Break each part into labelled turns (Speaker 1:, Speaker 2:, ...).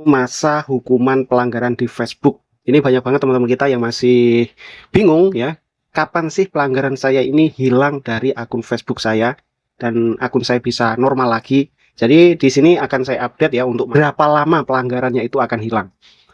Speaker 1: masa hukuman pelanggaran di Facebook. Ini banyak banget teman-teman kita yang masih bingung ya, kapan sih pelanggaran saya ini hilang dari akun Facebook saya dan akun saya bisa normal lagi. Jadi di sini akan saya update ya untuk berapa lama pelanggarannya itu akan hilang.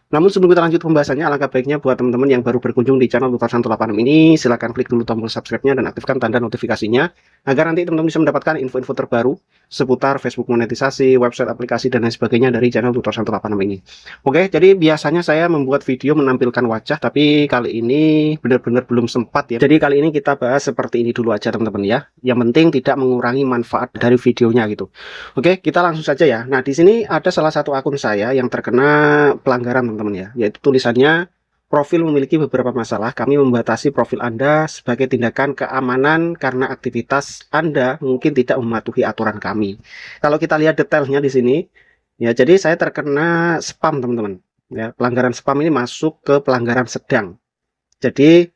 Speaker 1: Namun sebelum kita lanjut pembahasannya, alangkah baiknya buat teman-teman yang baru berkunjung di channel Tutor 186 ini, silahkan klik dulu tombol subscribe-nya dan aktifkan tanda notifikasinya, agar nanti teman-teman bisa mendapatkan info-info terbaru seputar Facebook monetisasi, website aplikasi, dan lain sebagainya dari channel Tutor 186 ini. Oke, jadi biasanya saya membuat video menampilkan wajah, tapi kali ini benar-benar belum sempat ya. Jadi kali ini kita bahas seperti ini dulu aja teman-teman ya. Yang penting tidak mengurangi manfaat dari videonya gitu. Oke, kita langsung saja ya. Nah, di sini ada salah satu akun saya yang terkena pelanggaran teman-teman ya, yaitu tulisannya profil memiliki beberapa masalah. Kami membatasi profil Anda sebagai tindakan keamanan karena aktivitas Anda mungkin tidak mematuhi aturan kami. Kalau kita lihat detailnya di sini, ya jadi saya terkena spam teman-teman. Ya, pelanggaran spam ini masuk ke pelanggaran sedang. Jadi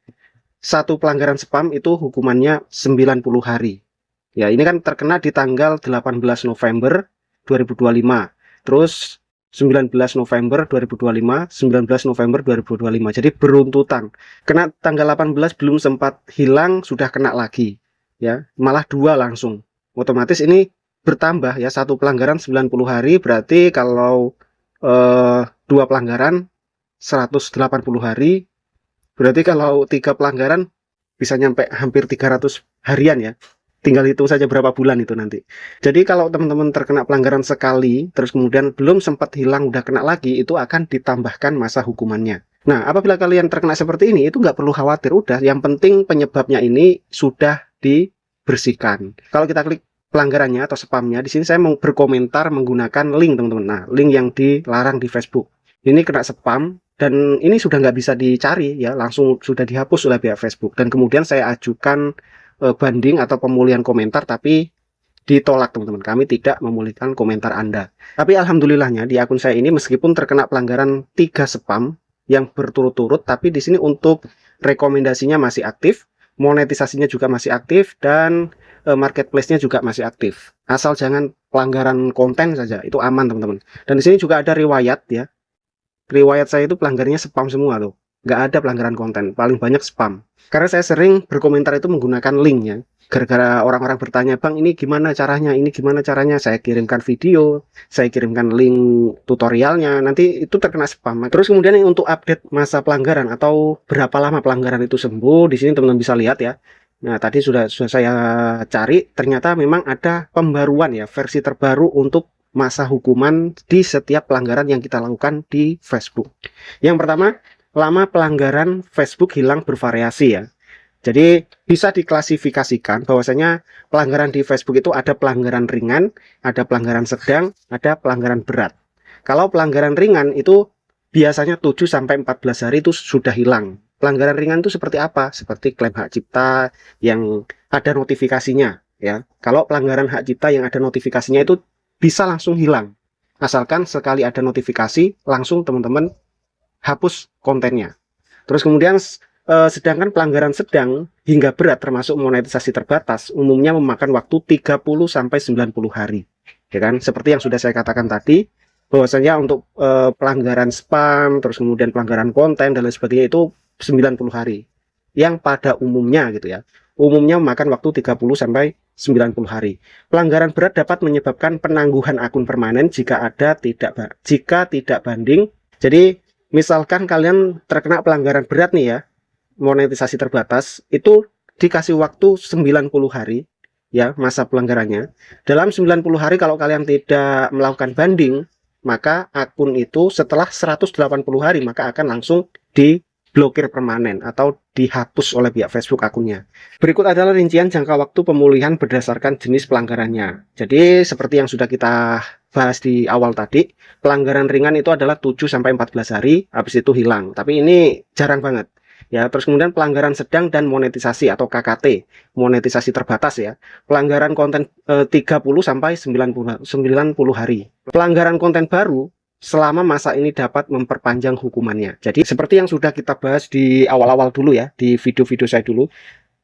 Speaker 1: satu pelanggaran spam itu hukumannya 90 hari. Ya, ini kan terkena di tanggal 18 November 2025. Terus 19 November 2025, 19 November 2025. Jadi beruntutan. Kena tanggal 18 belum sempat hilang, sudah kena lagi. Ya, malah dua langsung. Otomatis ini bertambah ya, satu pelanggaran 90 hari, berarti kalau dua pelanggaran 180 hari. Berarti kalau tiga pelanggaran bisa nyampe hampir 300 harian ya. Tinggal hitung saja berapa bulan itu nanti. Jadi kalau teman-teman terkena pelanggaran sekali, terus kemudian belum sempat hilang, udah kena lagi, itu akan ditambahkan masa hukumannya. Nah, apabila kalian terkena seperti ini, itu nggak perlu khawatir. Udah, yang penting penyebabnya ini sudah dibersihkan. Kalau kita klik pelanggarannya atau spamnya, di sini saya mau berkomentar menggunakan link teman-teman. Nah, link yang dilarang di Facebook. Ini kena spam, dan ini sudah nggak bisa dicari ya, langsung sudah dihapus oleh pihak Facebook. Dan kemudian saya ajukan banding atau pemulihan komentar, tapi ditolak teman-teman. Kami tidak memulihkan komentar Anda. Tapi alhamdulillahnya di akun saya ini meskipun terkena pelanggaran 3 spam yang berturut-turut, tapi di sini untuk rekomendasinya masih aktif, monetisasinya juga masih aktif, dan marketplace-nya juga masih aktif. Asal jangan pelanggaran konten saja, itu aman teman-teman. Dan di sini juga ada riwayat ya. Riwayat saya itu pelanggarnya spam semua loh. Nggak ada pelanggaran konten, paling banyak spam. Karena saya sering berkomentar itu menggunakan link ya. Gara-gara orang-orang bertanya, Bang ini gimana caranya, ini gimana caranya. Saya kirimkan video, saya kirimkan link tutorialnya, nanti itu terkena spam. Terus kemudian untuk update masa pelanggaran atau berapa lama pelanggaran itu sembuh, di sini teman-teman bisa lihat ya. Nah, tadi sudah saya cari, ternyata memang ada pembaruan ya, versi terbaru untuk masa hukuman di setiap pelanggaran yang kita lakukan di Facebook. Yang pertama, lama pelanggaran Facebook hilang bervariasi ya. Jadi bisa diklasifikasikan bahwasanya pelanggaran di Facebook itu ada pelanggaran ringan, ada pelanggaran sedang, ada pelanggaran berat. Kalau pelanggaran ringan itu biasanya 7 sampai 14 hari itu sudah hilang. Pelanggaran ringan itu seperti apa? Seperti klaim hak cipta yang ada notifikasinya ya. Kalau pelanggaran hak cipta yang ada notifikasinya itu bisa langsung hilang. Asalkan sekali ada notifikasi langsung teman-teman hapus kontennya. Terus kemudian sedangkan pelanggaran sedang hingga berat termasuk monetisasi terbatas umumnya memakan waktu 30 sampai 90 hari. Ya kan? Seperti yang sudah saya katakan tadi, bahwasanya untuk pelanggaran spam, terus kemudian pelanggaran konten dan lain sebagainya itu 90 hari. Yang pada umumnya gitu ya. Umumnya memakan waktu 30 sampai 90 hari. Pelanggaran berat dapat menyebabkan penangguhan akun permanen jika tidak banding. Jadi misalkan kalian terkena pelanggaran berat nih ya, monetisasi terbatas, itu dikasih waktu 90 hari ya masa pelanggarannya. Dalam 90 hari kalau kalian tidak melakukan banding, maka akun itu setelah 180 hari maka akan langsung diblokir permanen atau dihapus oleh pihak Facebook akunnya. Berikut adalah rincian jangka waktu pemulihan berdasarkan jenis pelanggarannya. Jadi seperti yang sudah kita bahas di awal tadi, pelanggaran ringan itu adalah 7 sampai 14 hari, habis itu hilang. Tapi ini jarang banget. Ya, terus kemudian pelanggaran sedang dan monetisasi atau KKT, monetisasi terbatas ya. Pelanggaran konten 30 sampai 90 hari. Pelanggaran konten baru selama masa ini dapat memperpanjang hukumannya. Jadi seperti yang sudah kita bahas di awal-awal dulu ya, di video-video saya dulu,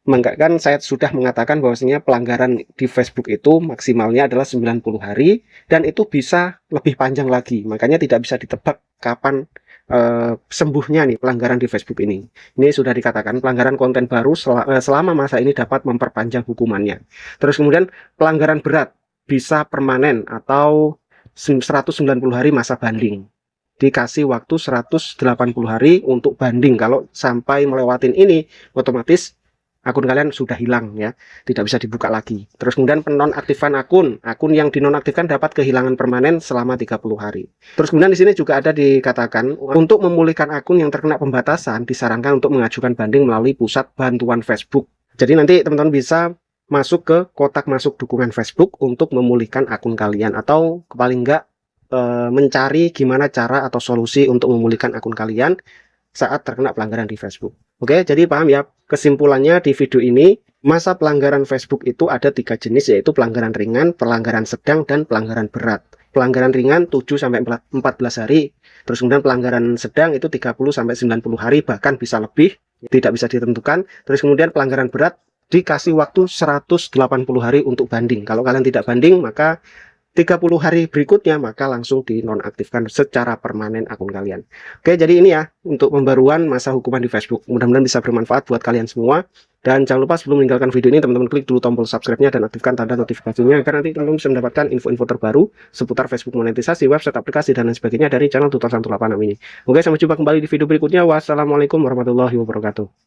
Speaker 1: Kan saya sudah mengatakan bahwasanya pelanggaran di Facebook itu maksimalnya adalah 90 hari dan itu bisa lebih panjang lagi. Makanya tidak bisa ditebak kapan sembuhnya nih pelanggaran di Facebook ini. Ini sudah dikatakan pelanggaran konten baru selama masa ini dapat memperpanjang hukumannya. Terus kemudian pelanggaran berat bisa permanen atau 190 hari masa banding. Dikasih waktu 180 hari untuk banding. Kalau sampai melewatin ini, otomatis akun kalian sudah hilang ya, tidak bisa dibuka lagi. Terus kemudian penonaktifan akun yang dinonaktifkan dapat kehilangan permanen selama 30 hari. Terus kemudian di sini juga ada dikatakan untuk memulihkan akun yang terkena pembatasan disarankan untuk mengajukan banding melalui pusat bantuan Facebook. Jadi nanti teman-teman bisa masuk ke kotak masuk dukungan Facebook untuk memulihkan akun kalian, atau paling enggak mencari gimana cara atau solusi untuk memulihkan akun kalian saat terkena pelanggaran di Facebook. Oke, jadi paham ya? Kesimpulannya di video ini, masa pelanggaran Facebook itu ada 3 jenis, yaitu pelanggaran ringan, pelanggaran sedang, dan pelanggaran berat. Pelanggaran ringan 7-14 hari, terus kemudian pelanggaran sedang itu 30-90 hari, bahkan bisa lebih, tidak bisa ditentukan. Terus kemudian pelanggaran berat dikasih waktu 180 hari untuk banding. Kalau kalian tidak banding, maka 30 hari berikutnya maka langsung dinonaktifkan secara permanen akun kalian. Oke, jadi ini ya untuk pembaruan masa hukuman di Facebook. Mudah-mudahan bisa bermanfaat buat kalian semua. Dan jangan lupa sebelum meninggalkan video ini, teman-teman klik dulu tombol subscribe-nya dan aktifkan tanda notifikasinya agar nanti teman-teman bisa mendapatkan info-info terbaru seputar Facebook monetisasi, website, aplikasi, dan lain sebagainya dari channel Tutor 186 ini. Oke, sampai jumpa kembali di video berikutnya. Wassalamualaikum warahmatullahi wabarakatuh.